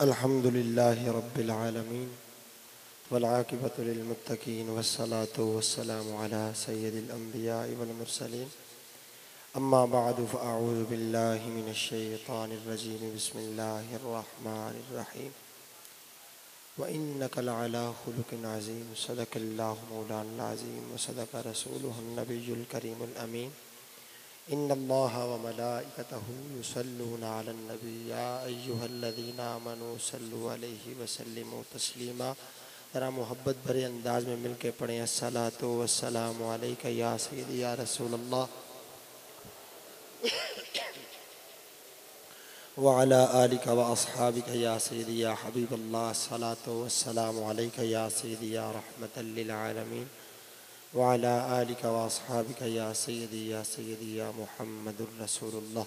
अल्हम्दुलिल्लाहि रब्बिल आलमीन वल आक़िबतु लिल मुत्तक़ीन वस्सलातु वस्सलामु अला सय्यिदिल अंबियाइ वल मुरसलीन अम्मा बअदु फ़अऊज़ु बिल्लाहि मिनश शैतानिर रजीम बिस्मिल्लाहिर रहमानिर रहीम व इन्नका लअला खुलुक़िन अज़ीम सदक़ल्लाहु मौलाना अज़ीम व सदक़ रसूलुहुन नबियुल करीमुल अमीन इन्नल्लाहा व मलाइकतहु युसल्लूना अलन नबी या अय्युहल्लज़ीना आमनू सल्लु अलैहि व सल्लिमू तस्लीमा। ज़रा मोहब्बत भरे अंदाज में मिल के पढ़ें अस्सलातु वस्सलामु अलैका या सय्यदी या रसूलल्लाह व अला आलिका व अस्हाबिका या सय्यदी या हबीबल्लाह अस्सलातु वस्सलामु अलैका या सय्यदी या रहमतल लिल आलमीन व अला आलिका व अस्हाबिका या सय्यदी या मुहम्मदुर रसूलुल्लाह।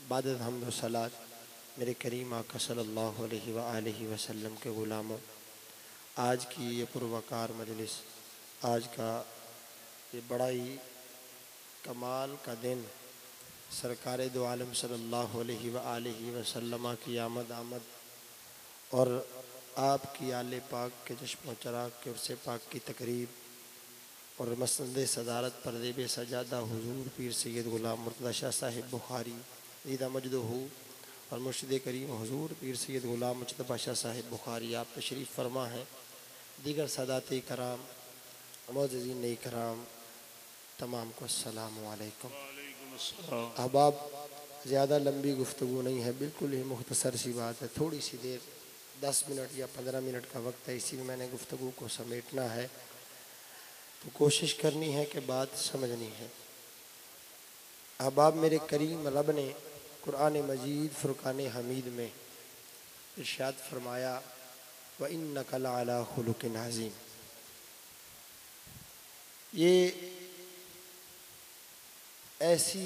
बाद हम्द व सलात मेरे करीम आका सल्लल्लाहु अलैहि व आलिहि वसल्लम के ग़ुलामों, आज की ये पुरवकार मजलिस, आज का ये बड़ा ही कमाल का दिन, सरकार दो आलम सल्लल्लाहु अलैहि व आलिहि वसल्लम की आमद और आपकी आले पाक के चश्म चराग के उर्से पाक की तकरीब और मसनद सदारत पर देब सजादा हुजूर पीर सैयद ग़ुलाम मुर्तज़ा शाह साहिब बुखारी ईदा मजदहू और मुर्शिद करीम हुजूर पीर सैयद ग़ुलाम मुज्तबा शाह साहिब बुखारी आप तशरीफ़ फरमा हैं। दीगर सादात कराम मुअज़्ज़िज़ीन कराम तमाम को अस्सलामु अलैकुम। अहबाब, ज़्यादा लंबी गुफ्तगू नहीं है, बिल्कुल ही मुख्तसर सी बात है, थोड़ी सी देर 10 मिनट या 15 मिनट का वक्त है, इसी में मैंने गुफ्तगू को समेटना है, तो कोशिश करनी है कि बात समझनी है। अहबाब, मेरे करीम रब ने कुरान मजीद फ़ुरक़ान हमीद में इरशाद फरमाया व इन्नका लअला खुलुक़िन अज़ीम। ये ऐसी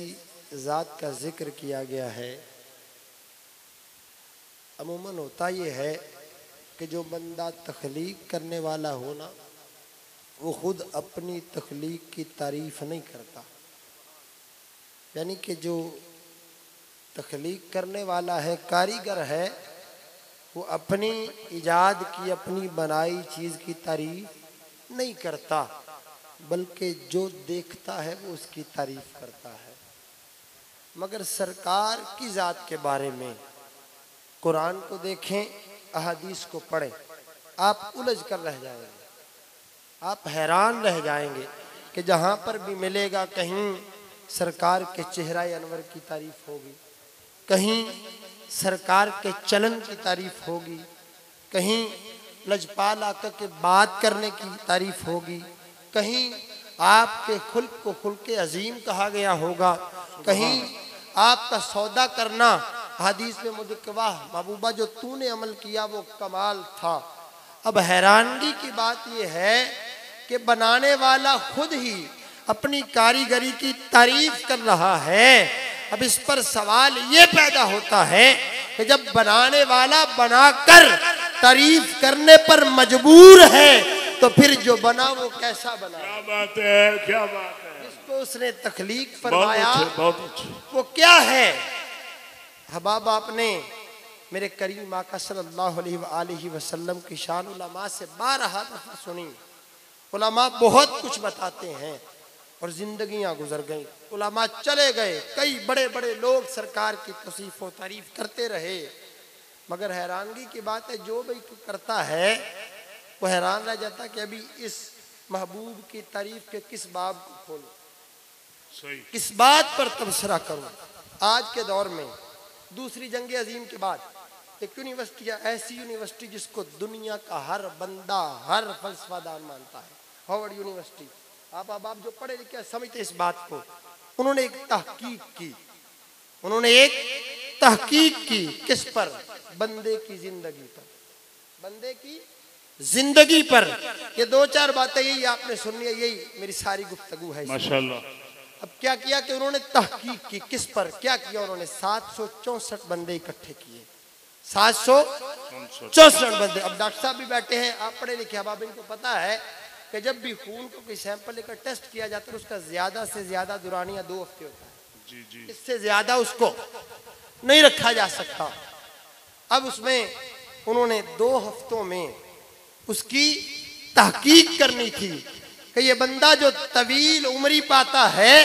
ज़ात का ज़िक्र किया गया है। अमूमन होता ये है कि जो बंदा तख्लीक करने वाला हो ना, वो ख़ुद अपनी तख्लीक की तारीफ़ नहीं करता, यानी कि जो तख्लीक करने वाला है, कारीगर है, वो अपनी ईजाद की, अपनी बनाई चीज़ की तारीफ़ नहीं करता, बल्कि जो देखता है वो उसकी तारीफ़ करता है। मगर सरकार की ज़ात के बारे में कुरान को देखें, अहादीस को पढ़ें, आप उलझ कर रह जाएंगे, आप हैरान रह जाएंगे कि जहाँ पर भी मिलेगा कहीं सरकार के चेहरा अनवर की तारीफ़ होगी, कहीं सरकार के चलन की तारीफ़ होगी, कहीं लजपाल आका के बात करने की तारीफ़ होगी, कहीं आपके खुल्क को खुल्के अजीम कहा गया होगा, कहीं आपका सौदा करना, हदीस में मुझे वाह महबूबा जो तूने अमल किया वो कमाल था। अब हैरानगी की बात यह है कि बनाने वाला खुद ही अपनी कारीगरी की तारीफ कर रहा है। अब इस पर सवाल ये पैदा होता है कि जब बनाने वाला बनाकर तारीफ करने पर मजबूर है तो फिर जो बना वो कैसा बना? क्या बात है, क्या बात है। जिसको उसने तख्लीक फरमाया बहुत अच्छे। वो क्या है? हबाब, आपने मेरे करीम आका सल्लल्लाहु अलैहि वसल्लम की शान उलमा से 12 दफा सुनी। उलमा बहुत कुछ बताते हैं और जिंदगियां गुजर गई, उलमा चले गए, कई बड़े बड़े लोग सरकार की तौसीफ व तारीफ करते रहे, मगर हैरानगी की बात है जो भी करता है वो हैरान रह जाता कि अभी इस महबूब की तारीफ के किस बाब को खोलूं, किस बात पर तबसरा करूं। आज के दौर में दूसरी जंग अजीम के बाद एक यूनिवर्सिटी, ऐसी यूनिवर्सिटी जिसको दुनिया का हर बंदा, हर फलसफादान मानता है, हार्वर्ड यूनिवर्सिटी, आप जो पढ़े लिखे समझते इस बात को, उन्होंने एक तहकीक की, किस पर? बंदे की जिंदगी पर, बंदे की जिंदगी पर। ये 2-4 बातें यही आपने सुननी है, यही मेरी सारी गुफ्तगू है माशाल्लाह। अब क्या किया कि उन्होंने तहकीक की, किस पर क्या किया? उन्होंने 764 बंदे इकट्ठे किए, 764 बंदे। अब डॉक्टर साहब भी बैठे हैं, आप पढ़े लिखे, अब इनको पता है कि जब भी खून को कोई सैंपल लेकर टेस्ट किया जाता है उसका ज्यादा से ज्यादा दुरानिया 2 हफ्ते होता है, जी जी। इससे ज्यादा उसको नहीं रखा जा सकता। अब उसमें उन्होंने 2 हफ्तों में उसकी तहकीक करनी थी कि ये बंदा जो तवील उम्री पाता है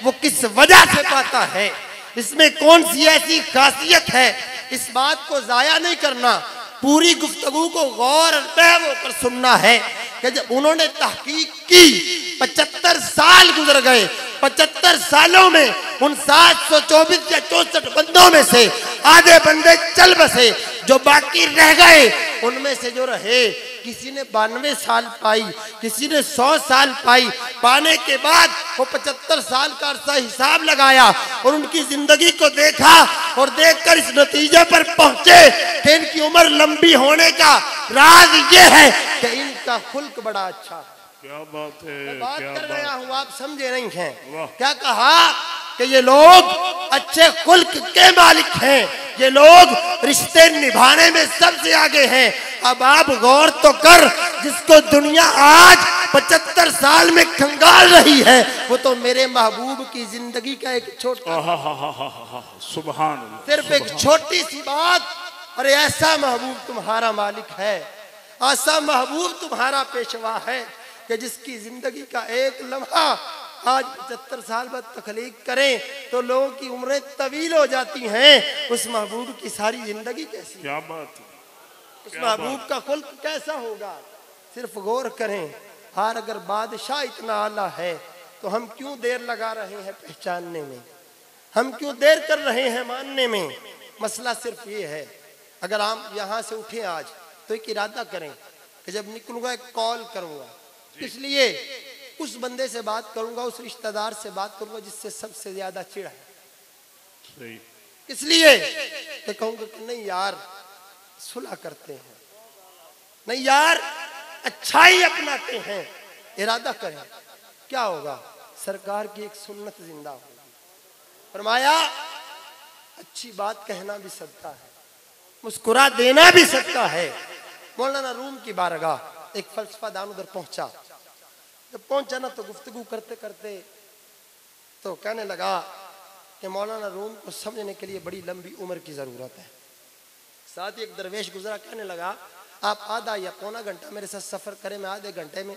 वो किस वजह से पाता है, इसमें कौन सी ऐसी खासियत है। इस बात को जाया नहीं करना, पूरी गुफ्तगू को गौर होकर सुनना है कि जब उन्होंने तहकीक की 75 साल गुजर गए। 75 सालों में उन 724 या 64 बंदों में से आधे बंदे चल बसे, जो बाकी रह गए उनमें से जो रहे किसी ने 92 साल पाई, किसी ने 100 साल पाई। पाने के बाद वो 75 साल का अरसा हिसाब लगाया और उनकी जिंदगी को देखा और देखकर इस नतीजे पर पहुंचे कि इनकी उम्र लंबी होने का राज ये है कि इनका खुल्क बड़ा अच्छा है। क्या बात है, मैं बात क्या कर बात। रहा हूँ, आप समझे नहीं हैं। वाह। क्या कहा कि ये लोग अच्छे खुल्क के मालिक हैं, ये लोग रिश्ते निभाने में सबसे आगे हैं। अब आप गौर तो कर, जिसको दुनिया आज 75 साल में खंगाल रही है वो तो मेरे महबूब की जिंदगी का एक छोटा, सुभान अल्लाह, सिर्फ एक छोटी सी बात। अरे ऐसा महबूब तुम्हारा मालिक है, ऐसा महबूब तुम्हारा पेशवा है कि जिसकी जिंदगी का एक लम्हा आज 75 साल बाद तखलीक करें तो लोगों की उम्रें तवील हो जाती हैं। उस महबूब की सारी जिंदगी कैसी, क्या बात है, उस महबूब का खुल्क कैसा होगा, सिर्फ गौर करें। हार अगर बादशाह इतना आला है तो हम क्यों देर लगा रहे हैं पहचानने में, हम क्यों देर कर रहे हैं मानने में। मसला सिर्फ ये है, अगर हम यहाँ से उठे आज तो एक इरादा करें कि जब निकलूंगा एक कॉल करूंगा, इसलिए उस बंदे से बात करूंगा, उस रिश्तेदार से बात करूंगा जिससे सबसे ज्यादा चिढ़ है। सही। इसलिए कि कहूंगा कि नहीं यार सुलह करते हैं, नहीं यार अच्छाई अपनाते हैं। इरादा करें, क्या होगा, सरकार की एक सुन्नत जिंदा होगी। फरमाया अच्छी बात कहना भी सकता है, मुस्कुरा देना भी सकता है। मौलाना रूम की बारगाह एक फलसफा दान उधर पहुंचा। जब पहुंचा ना तो गुफ्तगू करते करते तो कहने लगा कि मौलाना रूम को समझने के लिए बड़ी लंबी उम्र की जरूरत है। साथ ही एक दरवेश गुजरा, कहने लगा आप आधा या पौना घंटा मेरे साथ सफर करें, मैं आधे घंटे में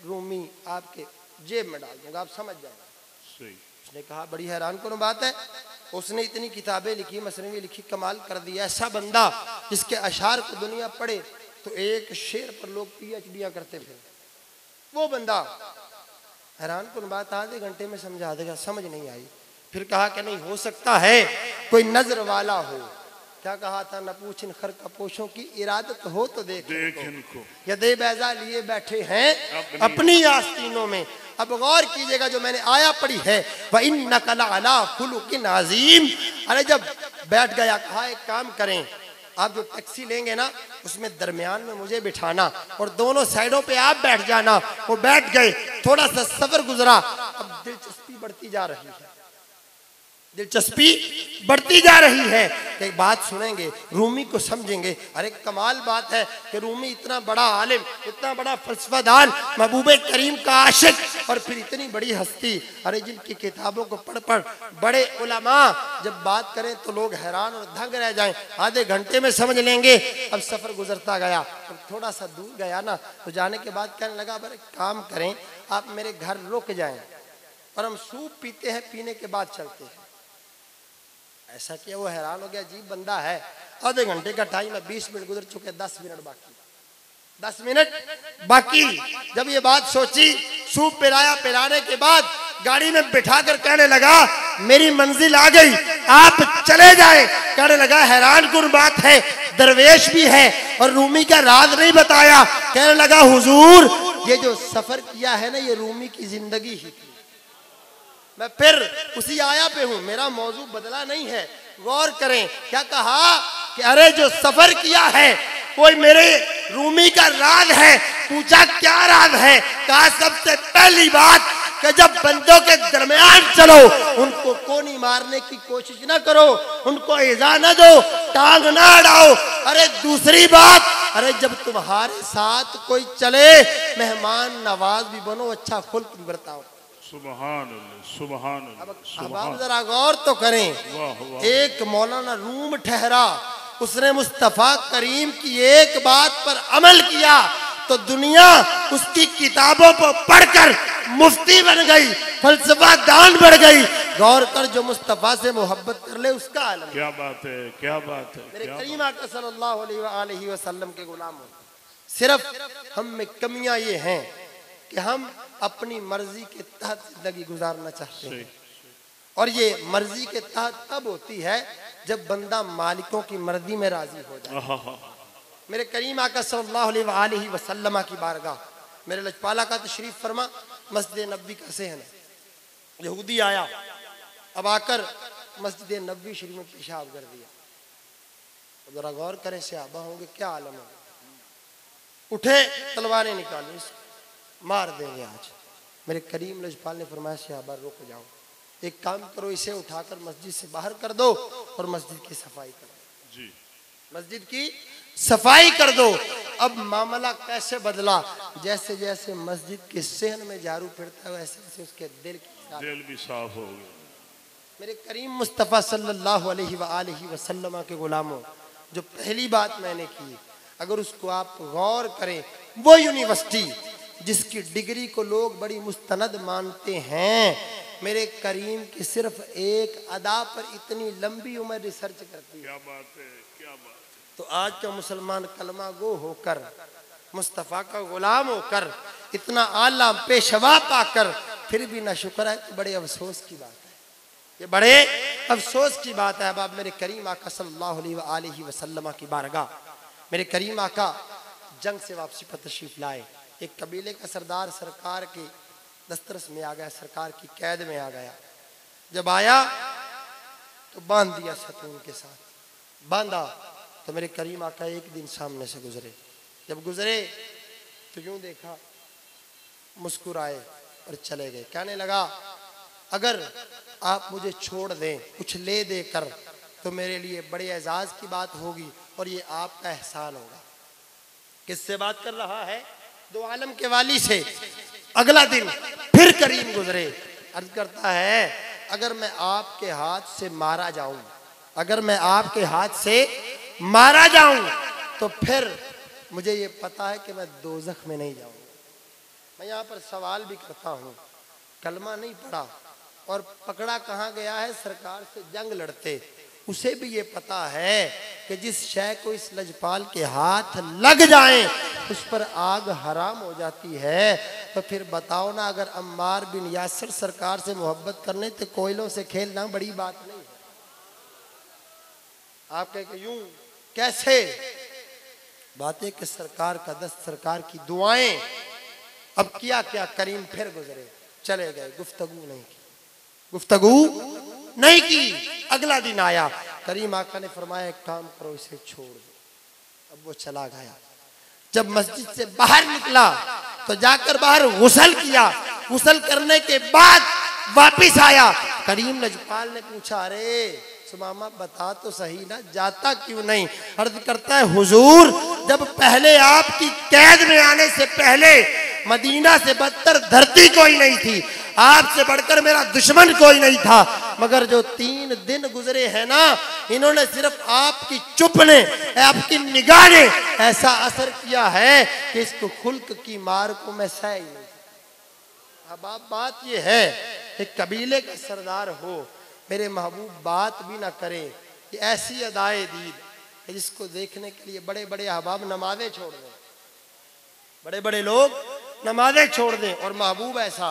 रूमी आपके जेब में डाल दूंगा, आप समझ जाएंगे। उसने कहा बड़ी हैरान कौन बात है, उसने इतनी किताबें लिखी, मसनवी लिखी, कमाल कर दिया। ऐसा बंदा जिसके अशार को दुनिया पढ़े तो एक शेर पर लोग PhD करते थे, वो बंदा हैरान कौन बात आधे घंटे में समझा देगा। समझ नहीं आई, फिर कहा कि नहीं हो सकता है कोई नजर वाला हो। क्या कहा था, न पूछिन खर कपोशों की इरादत हो तो देख इनको, यदे बैजा लिए बैठे हैं अपनी आस्तीनों में। अब गौर कीजिएगा जो मैंने आया पढ़ी है, वह इन्नका लअला खुलुकिन अज़ीम। अरे जब बैठ गया, कहा एक काम करें, आप जो टैक्सी लेंगे ना उसमें दरमियान में मुझे बिठाना और दोनों साइडों पे आप बैठ जाना। वो बैठ गए, थोड़ा सा सफर गुजरा। अब दिलचस्पी बढ़ती जा रही है, दिलचस्पी बढ़ती जा रही है। एक बात सुनेंगे, रूमी को समझेंगे। अरे कमाल बात है कि रूमी इतना बड़ा आलिम, इतना बड़ा फलसफादान, महबूबे करीम का आशिक और फिर इतनी बड़ी हस्ती। अरे जिनकी किताबों को पढ़ पढ़ बड़े उलमा जब बात करें तो लोग हैरान और दंग रह जाएं। आधे घंटे में समझ लेंगे। अब सफर गुजरता गया, अब थोड़ा सा दूर गया ना तो जाने के बाद कहने लगा अरे काम करें, आप मेरे घर रुक जाएं और हम सूप पीते हैं, पीने के बाद चलते हैं। ऐसा किया, वो हैरान हो गया, अजीब बंदा है। आधे घंटे का टाइम है, 20 मिनट गुजर चुके, 10 मिनट बाकी, 10 मिनट बाकी। जब ये बात सोची, सूप पिलाया, पिलाने के बाद गाड़ी में बिठाकर कहने लगा मेरी मंजिल आ गई, आप चले जाएं। कहने लगा हैरान कुन बात है, दरवेश भी है और रूमी का राज नहीं बताया। कहने लगा हुजूर ये जो सफर किया है ना ये रूमी की जिंदगी ही थी। मैं फिर उसी आया पे हूं, मेरा मौजू बदला नहीं है। गौर करें, क्या कहा कि अरे जो सफर किया है कोई मेरे रूमी का राज है। पूछा क्या राज है, कहा सबसे पहली बात कि जब बंदों के दरमियान चलो उनको कोनी मारने की कोशिश ना करो, उनको इजा न दो, टांग ना अड़ाओ। अरे दूसरी बात, अरे जब तुम्हारे साथ कोई चले मेहमान नवाज भी बनो, अच्छा खुल्क भी बरताओ। सुभान अल्लाह, सुभान अल्लाह। अब आप जरा गौर तो करें। वाह वाह। एक मौलाना रूम ठहरा उसने मुस्तफ़ा करीम की एक बात पर अमल किया तो दुनिया उसकी किताबों को पढ़कर मुफ्ती बन गई, फलसफा दान बढ़ गई। गौर कर, जो मुस्तफ़ा से मोहब्बत कर ले उसका आलम। क्या बात है, क्या बात है। मेरे करीम आका सल्लल्लाहु अलैहि वसल्लम के गुलाम हो। सिर्फ हम में कमियां ये हैं कि हम अपनी मर्जी के तहत जिंदगी गुजारना चाहते हैं, और ये मर्जी के तहत तब होती है जब बंदा मालिकों की मर्जी में राजी हो जाए। मेरे करीम आका सल्लल्लाहु अलैहि वसल्लम की बारगाह मेरे लजपाला का तशरीफ फरमा, मस्जिद नबवी का सहन है। यहूदी आया, अब आकर मस्जिद नबवी शरीफ में पेशाब कर दिया। जरा गौर करें, सहाबा होंगे क्या आलम है। उठे, तलवारें निकाली, मार देंगे आज। मेरे करीम लजपाल ने फरमाया, सहाबा रुक जाओ, एक काम करो, इसे उठाकर मस्जिद से बाहर कर दो और मस्जिद की सफाई कर दो। जी, मस्जिद की सफाई कर दो। अब मामला कैसे बदला, जैसे जैसे मस्जिद के सहन में झाड़ू फिरता है वैसे वैसे उसके दिल भी साफ हो गया। मेरे करीम मुस्तफ़ा सल्लल्लाहु अलैहि वसल्लम के गुलामों, जो पहली बात मैंने की, अगर उसको आप गौर करें, वो यूनिवर्सिटी जिसकी डिग्री को लोग बड़ी मुस्तनद मानते हैं, मेरे करीम की सिर्फ एक अदा पर इतनी लंबी उम्र रिसर्च करती है। क्या बात है, क्या बात है। तो आज का मुसलमान कलमा गो होकर, मुस्तफ़ा का गुलाम होकर, इतना आला पेशवा पाकर फिर भी ना शुक्र है, तो बड़े अफसोस की बात है। ये बड़े अफसोस की बात है। अब आप मेरे करीम आका सल्लल्लाहु अलैहि वसल्लम की बारगाह, मेरे करीम आका जंग से वापसी पर तशरीफ लाए। एक कबीले का सरदार सरकार के दस्तरस में आ गया, सरकार की कैद में आ गया। जब आया तो बांध दिया सतून के साथ। बांधा तो मेरे करीम आका एक दिन सामने से गुजरे। जब गुजरे तो यूं देखा, मुस्कुराए और चले गए। कहने लगा, अगर आप मुझे छोड़ दें कुछ ले देकर तो मेरे लिए बड़े एजाज की बात होगी और ये आपका एहसान होगा। किससे बात कर रहा है? दो आलम के वाली से। अगला दिन फिर करीम गुजरे, अर्ज करता है, अगर मैं आपके हाथ से मारा जाऊं, अगर मैं आपके हाथ से मारा जाऊं तो फिर मुझे ये पता है कि मैं दोज़ख में नहीं जाऊंगा। मैं यहाँ पर सवाल भी करता हूँ, कलमा नहीं पढ़ा और पकड़ा कहाँ गया है? सरकार से जंग लड़ते। उसे भी ये पता है कि जिस शय को इस लजपाल के हाथ लग जाए उस पर आग हराम हो जाती है। तो फिर बताओ ना, अगर अम्मार बिन यासर सरकार से मोहब्बत करने तो कोयलों से खेलना बड़ी बात नहीं है। आप कहें कि यूं कैसे? बातें कि सरकार का दस्त, सरकार की दुआएं। अब किया क्या? करीम फिर गुजरे, चले गए, गुफ्तगू नहीं की, गुफ्तगू नहीं की। अगला दिन आया, करीम आका ने फरमाया, एक काम करो, इसे छोड़ दो। अब वो चला गया। जब मस्जिद से बाहर निकला तो जाकर बाहर गुस्ल किया। गुस्ल करने के बाद वापिस आया। करीम लजपाल ने पूछा, अरे सुमामा बता तो सही ना, जाता क्यों नहीं? अर्ज करता है, हुजूर, जब पहले आपकी कैद में आने से पहले मदीना से बदतर धरती कोई नहीं थी, आपसे बढ़कर मेरा दुश्मन कोई नहीं था, मगर जो 3 दिन गुजरे हैं ना, इन्होंने सिर्फ आपकी चुप ने, आपकी निगाह ने ऐसा असर किया है कि इसको खुल्क की मार को मैं सह ही नहीं। अब आप बात ये है, एक कबीले का सरदार हो, मेरे महबूब बात भी ना करें, कि ऐसी अदाए दीद जिसको देखने के लिए बड़े बड़े अहबाब नमाजें छोड़ दें, बड़े बड़े लोग नमाजें छोड़ दें, और महबूब ऐसा,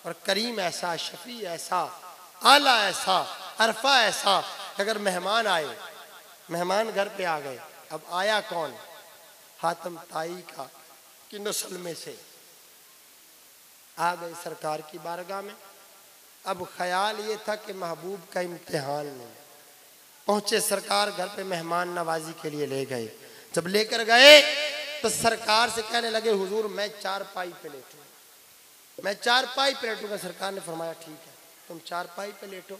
और करीम ऐसा, शफी ऐसा, आला ऐसा, अरफा ऐसा। अगर मेहमान आए, मेहमान घर पे आ गए, अब आया कौन? हातम ताई का की नस्ल में से आ गए सरकार की बारगाह में। अब ख्याल ये था कि महबूब का इम्तिहान नहीं। पहुंचे सरकार घर पे, मेहमान नवाजी के लिए ले गए। जब लेकर गए तो सरकार से कहने लगे, हुजूर मैं चारपाई पे लेटूंगा, मैं चारपाई पे लेटूंगा। सरकार ने फरमाया, ठीक है, तुम चारपाई पे लेटो।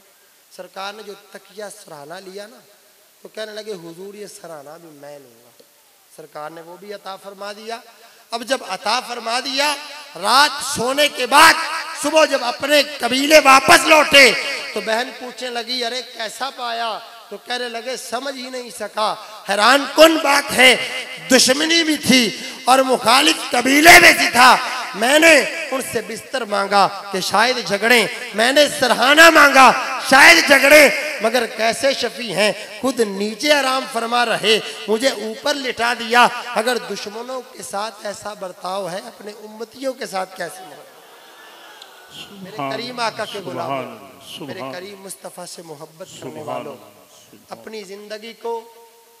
सरकार ने जो तकिया सराहना लिया ना, तो कहने लगे, हुजूर ये सराहना भी मैं लूंगा। सरकार ने वो भी अता फरमा दिया। अब जब अता फरमा दिया, रात सोने के बाद सुबह जब अपने कबीले वापस लौटे तो बहन पूछने लगी, अरे कैसा पाया? तो तो कहने लगे समझ ही नहीं सका। हैरान कौन बात है, दुश्मनी भी थी और मुखालिफ कबीले में भी था। मैंने उनसे बिस्तर मांगा कि शायद झगड़े, मैंने सरहाना मांगा शायद झगड़े, मगर कैसे शफी हैं, खुद नीचे आराम फरमा रहे, मुझे ऊपर लिटा दिया। अगर दुश्मनों के साथ ऐसा बर्ताव है, अपने उम्मतियों के साथ कैसे मोहब्बत। मेरे करीम आका के गुलामों, मेरे करीम मुस्तफ़ा से मोहब्बत करने वालों, अपनी ज़िंदगी को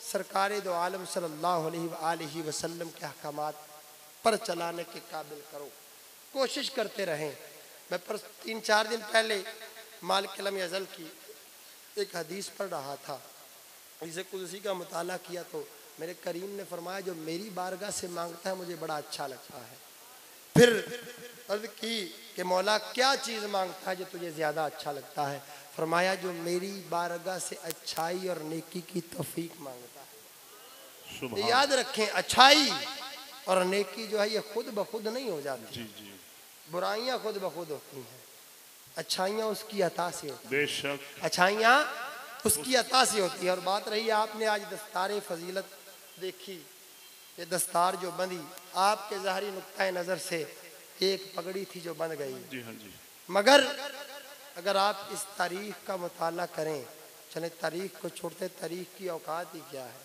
सरकारे दो आलम सल्लल्लाहु अलैहि वसल्लम के अहकामात पर चलाने के काबिल करो, कोशिश करते रहें। मैं पर 3-4 दिन पहले माल कलम अज़ल की एक हदीस पढ़ रहा था, इसे कुदसी का मुताला किया तो मेरे करीम ने फरमाया जो मेरी बारगाह से मांगता है मुझे बड़ा अच्छा लगता है। फिर अर्ज़ की कि मौला क्या चीज़ मांगता है जो तुझे ज़्यादा अच्छा लगता है। फरमाया जो मेरी बारगाह से अच्छाई और नेकी की तौफीक मांगता है। तो याद रखें, अच्छाई और नेकी जो है ये खुद ब खुद नहीं हो जाती। बुराइयां खुद ब खुद होती हैं, अच्छाइयाँ उसकी अता से होती हैं। बेशक अच्छाइयाँ उसकी अता से होती है। और बात रही आपने आज दस्तार फजीलत देखी, ये दस्तार जो बंधी आपके ज़ाहरी नुक्ता नज़र से एक पगड़ी थी जो बंध गई। जी हाँ जी। मगर अगर आप इस तारीख का मुताला करें, चले तारीख को छोड़ते, तारीख की औकात ही क्या है,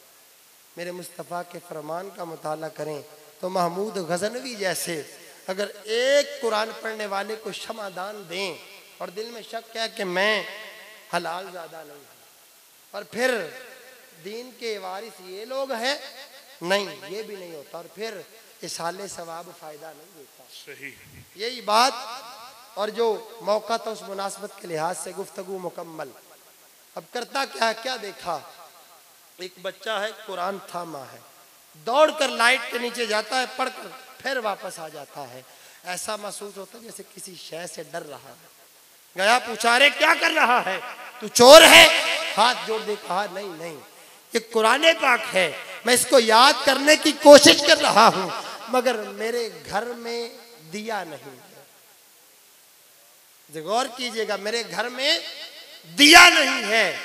मेरे मुस्तफ़ा के फरमान का मुताला करें तो महमूद गज़नवी जैसे अगर एक कुरान पढ़ने वाले को क्षमादान दें और दिल में शक है कि मैं हलाल ज़्यादा नहीं हूँ, और फिर दीन के वारिस ये लोग हैं, नहीं ये भी नहीं होता, और फिर इस हाले सवाब फ़ायदा नहीं देता। सही यही बात। और जो मौका था उस मुनासबत के लिहाज से गुफ्तगू मुकम्मल। अब करता क्या है, क्या देखा, एक बच्चा है कुरान थामा है, दौड़कर लाइट के नीचे जाता है, पढ़कर फिर वापस आ जाता है। ऐसा महसूस होता है जैसे किसी शय से डर रहा है। गया पूछा रे क्या कर रहा है, तू चोर है? हाथ जोड़ दे, कहा नहीं नहीं ये कुरान पाक है, मैं इसको याद करने की कोशिश कर रहा हूँ, मगर मेरे घर में दिया नहीं है। गौर कीजिएगा, मेरे घर में दिया नहीं है,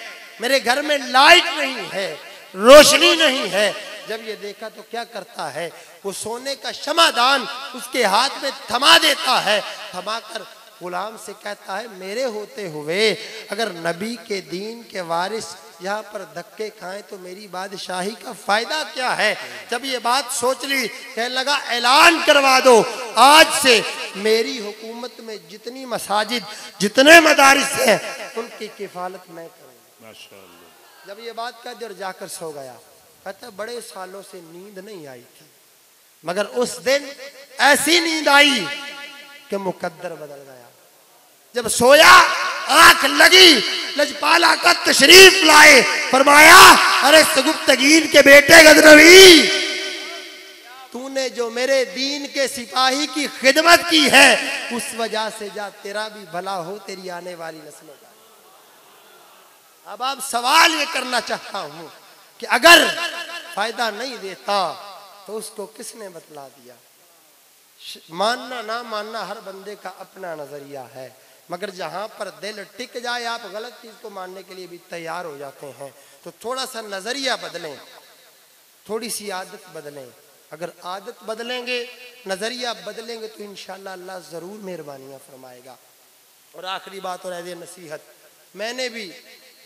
मेरे घर में लाइट नहीं है, रोशनी नहीं है। जब ये देखा तो क्या करता है, वो सोने का शमादान उसके हाथ में थमा देता है, थमाकर गुलाम से कहता है मेरे होते हुए अगर नबी के दीन के वारिस यहाँ पर धक्के खाएं तो मेरी बादशाही का फायदा क्या है। जब ये बात सोच ली, कहने लगा ऐलान करवा दो आज से मेरी हुकूमत में जितनी मसाजिद जितने मदारिस हैं उनकी किफालत मैं करूँगा। माशाअल्लाह। जब ये बात कह दी और जाकर सो गया। कहता बड़े सालों से नींद नहीं आई थी, मगर उस दिन ऐसी नींद आई कि मुकद्दर बदल गया। जब सोया आंख लगी, लजपाला का तशरीफ लाए, फरमाया अरे सगुफ्तगीन के बेटे गजनवी, तूने जो मेरे दीन के सिपाही की खिदमत की है उस वजह से जा तेरा भी भला हो, तेरी आने वाली नस्लों का। अब आप सवाल ये करना चाहता हूं कि अगर फायदा नहीं देता तो उसको किसने बतला दिया। मानना ना मानना हर बंदे का अपना नजरिया है, मगर जहां पर दिल टिक जाए आप गलत चीज को मानने के लिए भी तैयार हो जाते हैं। तो थोड़ा सा नजरिया बदलें, थोड़ी सी आदत बदलें। अगर आदत बदलेंगे, नजरिया बदलेंगे तो इंशाअल्लाह अल्लाह जरूर मेहरबानियां फरमाएगा। और आखिरी बात और ऐसे नसीहत, मैंने भी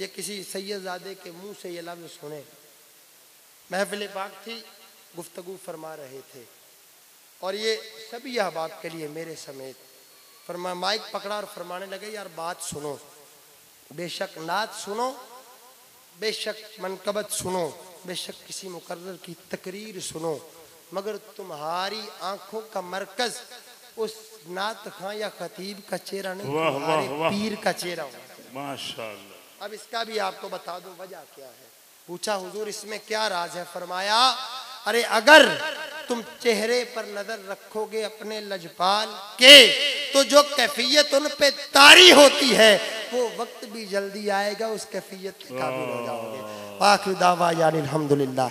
ये किसी सैयदजादे के मुंह से ये लफ्ज़ सुने, महफिल पाक थी, गुफ्तगू फरमा रहे थे और ये सभी अहबाब के लिए मेरे समेत फरमा माइक पकड़ा और फरमाने लगे यार बात सुनो, बेशक नात सुनो, बेशक मनकबत सुनो, बेशक किसी मुकर्रर की तकरीर सुनो, मगर तुम्हारी आंखों का मरकज उस नात खां या खतीब का चेहरा नहीं, तुम्हारे पीर का चेहरा होगा। माशाअल्लाह। अब इसका भी आपको बता दो वजह क्या है। पूछा हुजूर इसमें क्या राज है। फरमाया अरे अगर तुम चेहरे पर नजर रखोगे अपने लजपाल के तो जो कैफियत उन पे तारी होती है वो वक्त भी जल्दी आएगा, उस कैफियत के काबिल हो जाओगे। आखिर दावा यानी अल्हम्दुलिल्लाह।